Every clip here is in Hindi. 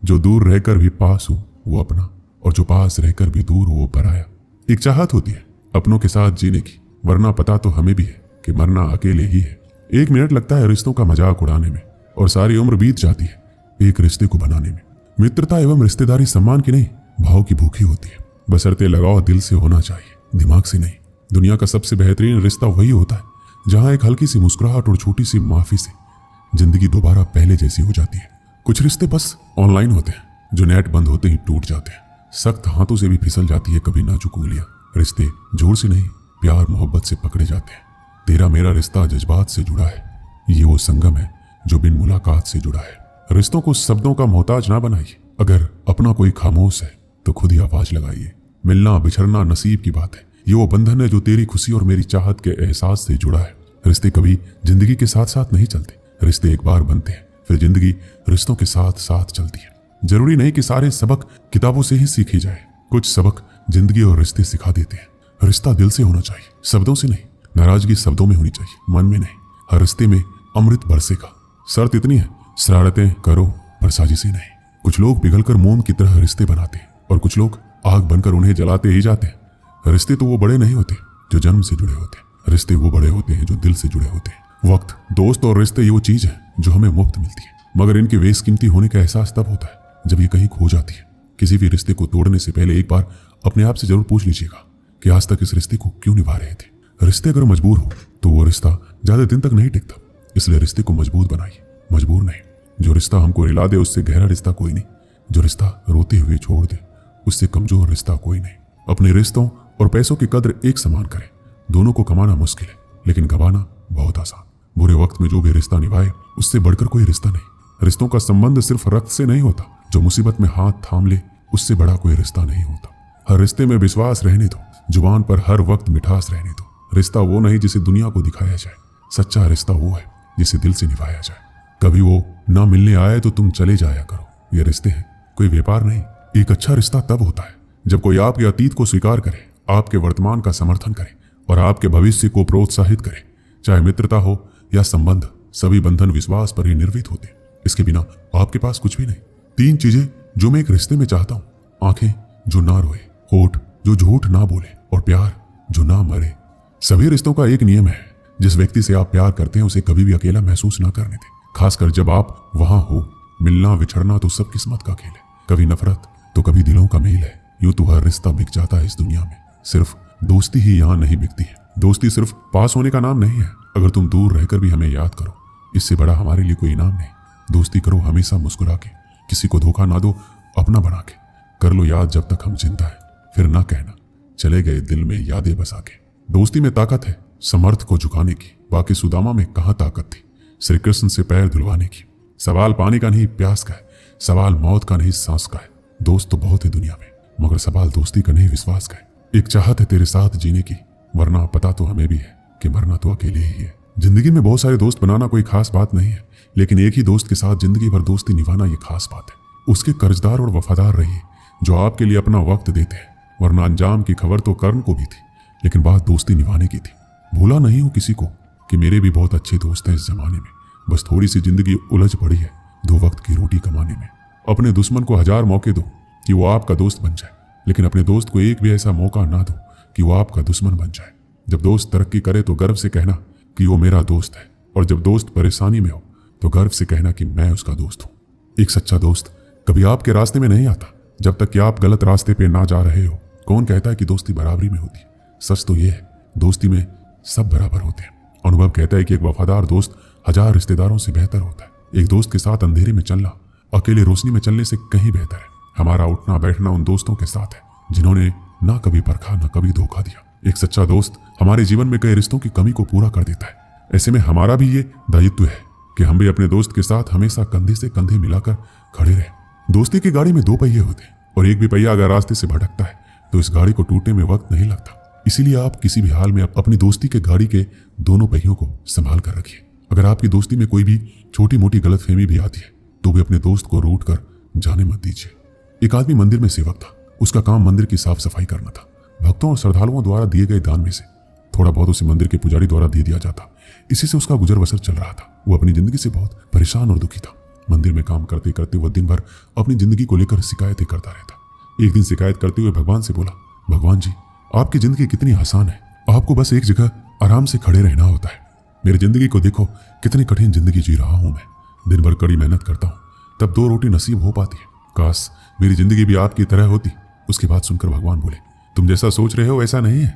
जो दूर रहकर भी पास हो वो अपना, और जो पास रहकर भी दूर हो वो पराया। एक चाहत होती है अपनों के साथ जीने की, वरना पता तो हमें भी है कि मरना अकेले ही है। 1 मिनट लगता है रिश्तों का मजाक उड़ाने में, और सारी उम्र बीत जाती है एक रिश्ते को बनाने में। मित्रता एवं रिश्तेदारी सम्मान की नहीं, भाव की भूखी होती है। बशर्ते लगाव दिल से होना चाहिए, दिमाग से नहीं। दुनिया का सबसे बेहतरीन रिश्ता वही होता है जहां एक हल्की सी मुस्कुराहट और छोटी सी माफी से जिंदगी दोबारा पहले जैसी हो जाती है। कुछ रिश्ते बस ऑनलाइन होते हैं, जो नेट बंद होते ही टूट जाते हैं। सख्त हाथों से भी फिसल जाती है कभी नाजुक उंगलियां। रिश्ते जोर से नहीं, प्यार मोहब्बत से पकड़े जाते हैं। तेरा मेरा रिश्ता जज्बात से जुड़ा है, ये वो संगम है जो बिन मुलाकात से जुड़ा है। रिश्तों को शब्दों का मोहताज ना बनाइए। अगर अपना कोई खामोश है तो खुद ही आवाज लगाइए। मिलना बिछड़ना नसीब की बात है, ये वो बंधन है जो तेरी खुशी और मेरी चाहत के एहसास से जुड़ा है। रिश्ते कभी जिंदगी के साथ साथ नहीं चलते, रिश्ते एक बार बनते हैं, फिर जिंदगी रिश्तों के साथ साथ चलती है। जरूरी नहीं कि सारे सबक किताबों से ही सीखे जाए, कुछ सबक जिंदगी और रिश्ते सिखा देते हैं। रिश्ता दिल से होना चाहिए, शब्दों से नहीं। नाराजगी शब्दों में होनी चाहिए, मन में नहीं। हर रिश्ते में अमृत बरसेगा। शर्त इतनी है, शरारतें करो पर साजिशें नहीं। कुछ लोग पिघलकर मोम की तरह रिश्ते बनाते हैं, और कुछ लोग आग बनकर उन्हें जलाते ही जाते हैं। रिश्ते तो वो बड़े नहीं होते जो जन्म से जुड़े होते हैं, रिश्ते वो बड़े होते हैं जो दिल से जुड़े होते हैं। वक्त, दोस्त और रिश्ते ये वो चीज है जो हमें मुफ्त मिलती है, मगर इनके बेशकीमती होने का एहसास तब होता है जब ये कहीं खो जाती है। किसी भी रिश्ते को तोड़ने से पहले एक बार अपने आप से जरूर पूछ लीजिएगा कि आज तक इस रिश्ते को क्यों निभा रहे थे। रिश्ते अगर मजबूर हो तो वो रिश्ता ज्यादा दिन तक नहीं टिकता, इसलिए रिश्ते को मजबूत बनाइए, मजबूर नहीं। जो रिश्ता हमको रिला दे उससे गहरा रिश्ता कोई नहीं, जो रिश्ता रोते हुए छोड़ दे उससे कमजोर रिश्ता कोई नहीं। अपने रिश्तों और पैसों की कद्र एक समान करें। दोनों को कमाना मुश्किल है, लेकिन गंवाना बहुत आसान। बुरे वक्त में जो भी रिश्ता निभाए उससे बढ़कर कोई रिश्ता नहीं। रिश्तों का संबंध सिर्फ रक्त से नहीं होता, जो मुसीबत में हाथ थाम ले उससे बड़ा कोई रिश्ता नहीं होता। हर रिश्ते में विश्वास रहने दो, जुबान पर हर वक्त मिठास रहने दो। रिश्ता वो नहीं जिसे दुनिया को दिखाया जाए, सच्चा रिश्ता वो है जिसे दिल से निभाया जाए। कभी वो ना मिलने आए तो तुम चले जाया करो। ये रिश्ते हैं, कोई व्यापार नहीं। एक अच्छा रिश्ता तब होता है जब कोई आपके अतीत को स्वीकार करे, आपके वर्तमान का समर्थन करे और आपके भविष्य को प्रोत्साहित करे। चाहे मित्रता हो या संबंध, सभी बंधन विश्वास पर ही निर्मित होते। इसके बिना आपके पास कुछ भी नहीं। 3 चीजें जो मैं एक रिश्ते में चाहता हूं: आंखें जो ना रोए, होठ जो झूठ ना बोले, और प्यार जो ना मरे। सभी रिश्तों का एक नियम है, जिस व्यक्ति से आप प्यार करते हैं उसे कभी भी अकेला महसूस ना करने दें, खासकर जब आप वहां हो। मिलना बिछड़ना तो सब किस्मत का खेल है, कभी नफरत तो कभी दिलों का मेल है। यूं तो हर रिश्ता बिक जाता है इस दुनिया में, सिर्फ दोस्ती ही यहाँ नहीं बिकती है। दोस्ती सिर्फ पास होने का नाम नहीं है। अगर तुम दूर रहकर भी हमें याद करो, इससे बड़ा हमारे लिए कोई इनाम नहीं। दोस्ती करो हमेशा मुस्कुरा के, किसी को धोखा ना दो अपना बना के। कर लो याद जब तक हम जिंदा है, फिर ना कहना चले गए दिल में यादें बसा के। दोस्ती में ताकत है समर्थ को झुकाने की, बाकी सुदामा में कहाँ ताकत थी श्री कृष्ण से पैर धुलवाने की। सवाल पानी का नहीं प्यास का है, सवाल मौत का नहीं सांस का है। दोस्त तो बहुत है दुनिया में, मगर सवाल दोस्ती का नहीं विश्वास का है। एक चाहत है तेरे साथ जीने की, वरना पता तो हमें भी है कि मरना तो अकेले ही है। जिंदगी में बहुत सारे दोस्त बनाना कोई खास बात नहीं है, लेकिन एक ही दोस्त के साथ जिंदगी भर दोस्ती निभाना ये खास बात है। उसके कर्जदार और वफादार रहिए जो आपके लिए अपना वक्त देते हैं, वरना अंजाम की खबर तो कर्ण को भी थी, लेकिन बात दोस्ती निभाने की थी। भूला नहीं हूं किसी को कि मेरे भी बहुत अच्छे दोस्त हैं इस जमाने में, बस थोड़ी सी जिंदगी उलझ पड़ी है 2 वक्त की रोटी कमाने में। अपने दुश्मन को 1000 मौके दो कि वो आपका दोस्त बन जाए, लेकिन अपने दोस्त को एक भी ऐसा मौका ना दो कि वो आपका दुश्मन बन जाए। जब दोस्त तरक्की करे तो गर्व से कहना कि वो मेरा दोस्त है, और जब दोस्त परेशानी में हो तो गर्व से कहना कि मैं उसका दोस्त हूं। एक सच्चा दोस्त कभी आपके रास्ते में नहीं आता जब तक कि आप गलत रास्ते पे ना जा रहे हो। कौन कहता है कि दोस्ती बराबरी में होती है? सच तो ये है, दोस्ती में सब बराबर होते हैं। अनुभव कहता है कि एक वफादार दोस्त 1000 रिश्तेदारों से बेहतर होता है। एक दोस्त के साथ अंधेरे में चलना अकेले रोशनी में चलने से कहीं बेहतर है। हमारा उठना बैठना उन दोस्तों के साथ है जिन्होंने ना कभी परखा ना कभी धोखा दिया। एक सच्चा दोस्त हमारे जीवन में कई रिश्तों की कमी को पूरा कर देता है। ऐसे में हमारा भी ये दायित्व है कि हम भी अपने दोस्त के साथ हमेशा कंधे से कंधे मिलाकर खड़े रहें। दोस्ती की गाड़ी में 2 पहिए होते हैं, और एक भी पहिया अगर रास्ते से भटकता है तो इस गाड़ी को टूटने में वक्त नहीं लगता। इसीलिए आप किसी भी हाल में अपनी दोस्ती के गाड़ी के दोनों पहियों को संभाल कर रखिए। अगर आपकी दोस्ती में कोई भी छोटी मोटी गलतफहमी भी आती है तो भी अपने दोस्त को रूठ कर जाने मत दीजिए। एक आदमी मंदिर में सेवक था, उसका काम मंदिर की साफ सफाई करना था। भक्तों और श्रद्धालुओं द्वारा दिए गए दान में से थोड़ा बहुत उसे मंदिर के पुजारी द्वारा दे दिया जाता। इसी से उसका गुजर बसर चल रहा था। वो अपनी जिंदगी से बहुत परेशान और दुखी था। मंदिर में काम करते करते वह दिन भर अपनी जिंदगी को लेकर शिकायतें करता रहता। एक दिन शिकायत करते हुए भगवान से बोला, भगवान जी, आपकी जिंदगी कितनी आसान है, आपको बस एक जगह आराम से खड़े रहना होता है। मेरी जिंदगी को देखो, कितनी कठिन जिंदगी जी रहा हूं मैं। दिन भर कड़ी मेहनत करता हूं, तब 2 रोटी नसीब हो पाती है। काश मेरी जिंदगी भी आपकी तरह होती। उसकी बात सुनकर भगवान बोले, तुम जैसा सोच रहे हो वैसा नहीं है।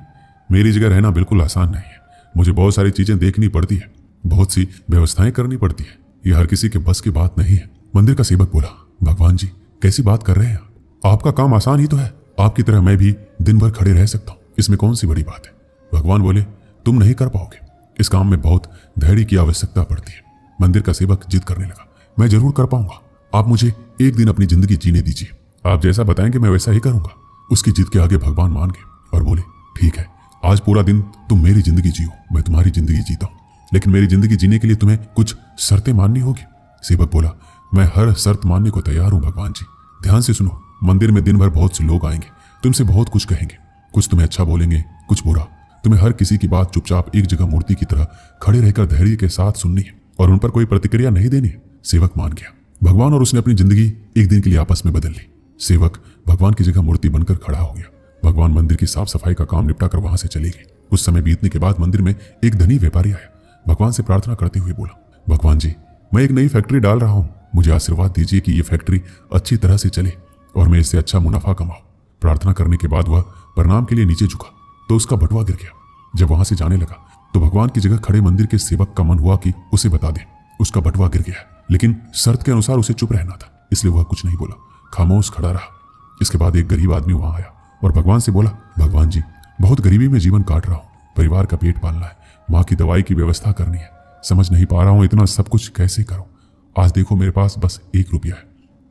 मेरी जगह रहना बिल्कुल आसान नहीं है। मुझे बहुत सारी चीजें देखनी पड़ती है, बहुत सी व्यवस्थाएं करनी पड़ती है। यह हर किसी के बस की बात नहीं है। मंदिर का सेवक बोला, भगवान जी, कैसी बात कर रहे हैं आपका काम आसान ही तो है। आपकी तरह मैं भी दिन भर खड़े रह सकता हूँ, इसमें कौन सी बड़ी बात है। भगवान बोले, तुम नहीं कर पाओगे, इस काम में बहुत धैर्य की आवश्यकता पड़ती है। मंदिर का सेवक जिद करने लगा, मैं जरूर कर पाऊंगा, आप मुझे एक दिन अपनी जिंदगी जीने दीजिए, आप जैसा बताएंगे मैं वैसा ही करूंगा। उसकी जिद के आगे भगवान मान गए और बोले, ठीक है, आज पूरा दिन तुम मेरी जिंदगी जियो, मैं तुम्हारी जिंदगी जीता हूं, लेकिन मेरी जिंदगी जीने के लिए तुम्हें कुछ शर्तें माननी होगी। सेवक बोला, मैं हर शर्त मानने को तैयार हूं भगवान जी। ध्यान से सुनो, मंदिर में दिन भर बहुत से लोग आएंगे, तुमसे बहुत कुछ कहेंगे, कुछ तुम्हें अच्छा बोलेंगे, कुछ बुरा। तुम्हें हर किसी की बात चुपचाप एक जगह मूर्ति की तरह खड़े रहकर धैर्य के साथ सुननी है और उन पर कोई प्रतिक्रिया नहीं देनी है। सेवक मान गया। भगवान और उसने अपनी जिंदगी एक दिन के लिए आपस में बदल ली। सेवक भगवान की जगह मूर्ति बनकर खड़ा हो गया। भगवान मंदिर की साफ सफाई का काम निपटा कर वहां से चले गए। कुछ समय बीतने के बाद मंदिर में एक धनी व्यापारी आया। भगवान से प्रार्थना करते हुए बोला, भगवान जी, मैं एक नई फैक्ट्री डाल रहा हूं, मुझे आशीर्वाद दीजिए कि यह फैक्ट्री अच्छी तरह से चले और मैं इससे अच्छा मुनाफा कमाऊं। प्रार्थना करने के बाद वह प्रणाम के लिए नीचे झुका तो उसका बटुआ गिर गया। जब वहां से जाने लगा तो भगवान की जगह खड़े मंदिर के सेवक का मन हुआ कि उसे बता दे उसका बटुआ गिर गया, लेकिन शर्त के अनुसार उसे चुप रहना था, इसलिए वह कुछ नहीं बोला, खामोश खड़ा रहा। इसके बाद एक गरीब आदमी वहां आया और भगवान से बोला, भगवान जी, बहुत गरीबी में जीवन काट रहा हूं, परिवार का पेट पालना है, माँ की दवाई की व्यवस्था करनी है, समझ नहीं पा रहा हूं इतना सब कुछ कैसे करूं। आज देखो मेरे पास बस 1 रुपया है,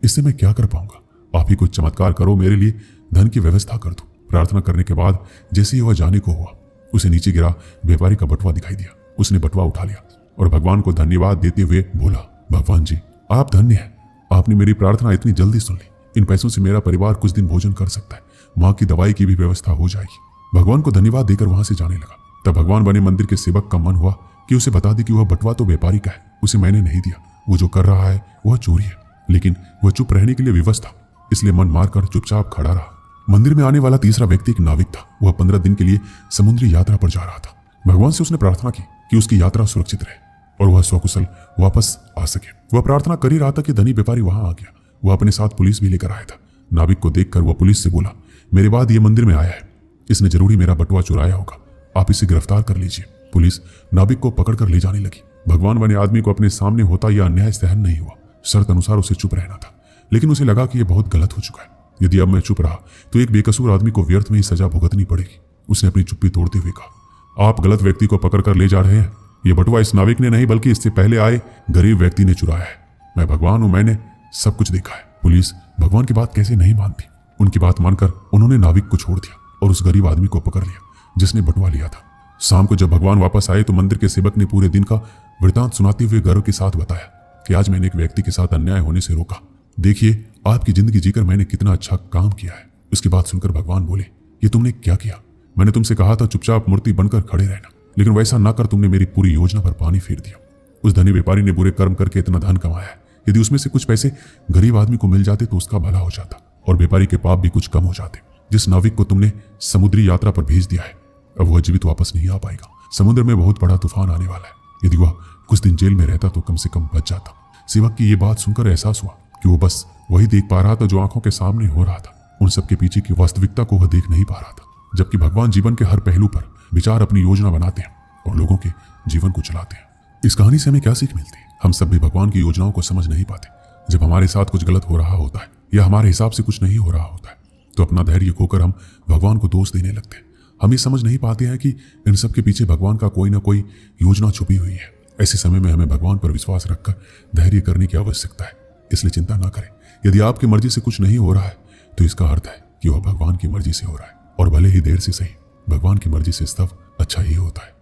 इससे मैं क्या कर पाऊंगा। आप ही कुछ चमत्कार करो, मेरे लिए धन की व्यवस्था कर दो। प्रार्थना करने के बाद जैसे ही वह जाने को हुआ, उसे नीचे गिरा व्यापारी का बटुआ दिखाई दिया। उसने बटुआ उठा लिया और भगवान को धन्यवाद देते हुए बोला, भगवान जी, आप धन्य हैं, आपने मेरी प्रार्थना इतनी जल्दी सुन ली। इन पैसों से मेरा परिवार कुछ दिन भोजन कर सकता है, माँ की दवाई की भी व्यवस्था हो जाएगी। भगवान को धन्यवाद देकर वहां से जाने लगा। तब भगवान बने मंदिर के सेवक का मन हुआ कि उसे बता दे कि वह बटुआ तो व्यापारी का है, उसे मैंने नहीं दिया, वो जो कर रहा है वह चोरी है। लेकिन वह चुप रहने के लिए विवश था, इसलिए मन मारकर चुपचाप खड़ा रहा। मंदिर में आने वाला तीसरा व्यक्ति एक नाविक था। वह 15 दिन के लिए समुद्री यात्रा पर जा रहा था। भगवान से उसने प्रार्थना की कि उसकी यात्रा सुरक्षित रहे और वह सकुशल वापस आ सके। वह प्रार्थना कर ही रहा था कि धनी व्यापारी वहां आ गया। वह अपने साथ पुलिस भी लेकर आया था। नाविक को देखकर वह पुलिस से बोला, मेरे बाद ये मंदिर में आया है, इसने जरूरी मेरा बटुआ चुराया होगा, आप इसे गिरफ्तार कर लीजिए। पुलिस नाविक को पकड़कर ले जाने लगी। भगवान बने आदमी को अपने सामने होता यह अन्याय सहन नहीं हुआ। शर्त अनुसार उसे चुप रहना था, लेकिन उसे लगा कि यह बहुत गलत हो चुका है। यदि अब मैं चुप रहा तो एक बेकसूर आदमी को व्यर्थ में ही सजा भुगतनी पड़ेगी। उसने अपनी चुप्पी तोड़ते हुए कहा, आप गलत व्यक्ति को पकड़कर ले जा रहे हैं। यह बटुआ इस नाविक ने नहीं बल्कि इससे पहले आए गरीब व्यक्ति ने चुराया है। मैं भगवान हूं, मैंने सब कुछ देखा है। पुलिस भगवान की बात कैसे नहीं मानती। उनकी बात मानकर उन्होंने नाविक को छोड़ दिया और उस गरीब आदमी को पकड़ लिया जिसने बटुआ लिया था। शाम को जब भगवान वापस आए तो मंदिर के सेवक ने पूरे दिन का वृतांत सुनाते हुए गर्व के साथ बताया कि आज मैंने एक व्यक्ति के साथ अन्याय होने से रोका। देखिए आपकी जिंदगी जीकर मैंने कितना अच्छा काम किया है। उसकी बात सुनकर भगवान बोले, ये तुमने क्या किया? मैंने तुमसे कहा था चुपचाप मूर्ति बनकर खड़े रहना, लेकिन वैसा ना कर तुमने मेरी पूरी योजना पर पानी फेर दिया। उस धनी व्यापारी ने बुरे कर्म करके इतना धन कमाया है, यदि उसमें से कुछ पैसे गरीब आदमी को मिल जाते तो उसका भला हो जाता और व्यापारी के पाप भी कुछ कम हो जाते। जिस नाविक को तुमने समुद्री यात्रा पर भेज दिया है, अब वह जीवित वापस नहीं आ पाएगा। समुद्र में बहुत बड़ा तूफान आने वाला है। यदि वह कुछ दिन जेल में रहता तो कम से कम बच जाता। सेवक की ये बात सुनकर एहसास हुआ कि वो बस वही देख पा रहा था जो आंखों के सामने हो रहा था। उन सबके पीछे की वास्तविकता को वह देख नहीं पा रहा था। जबकि भगवान जीवन के हर पहलू पर विचार अपनी योजना बनाते हैं और लोगों के जीवन को चलाते हैं। इस कहानी से हमें क्या सीख मिलती है? हम सब भी भगवान की योजनाओं को समझ नहीं पाते। जब हमारे साथ कुछ गलत हो रहा होता है या हमारे हिसाब से कुछ नहीं हो रहा होता है तो अपना धैर्य खोकर हम भगवान को दोष देने लगते हैं। हम ये समझ नहीं पाते हैं कि इन सब के पीछे भगवान का कोई ना कोई योजना छुपी हुई है। ऐसे समय में हमें भगवान पर विश्वास रखकर धैर्य करने की आवश्यकता है। इसलिए चिंता ना करें। यदि आपकी मर्जी से कुछ नहीं हो रहा है तो इसका अर्थ है कि वह भगवान की मर्जी से हो रहा है, और भले ही देर से सही, भगवान की मर्जी से सब अच्छा ही होता है।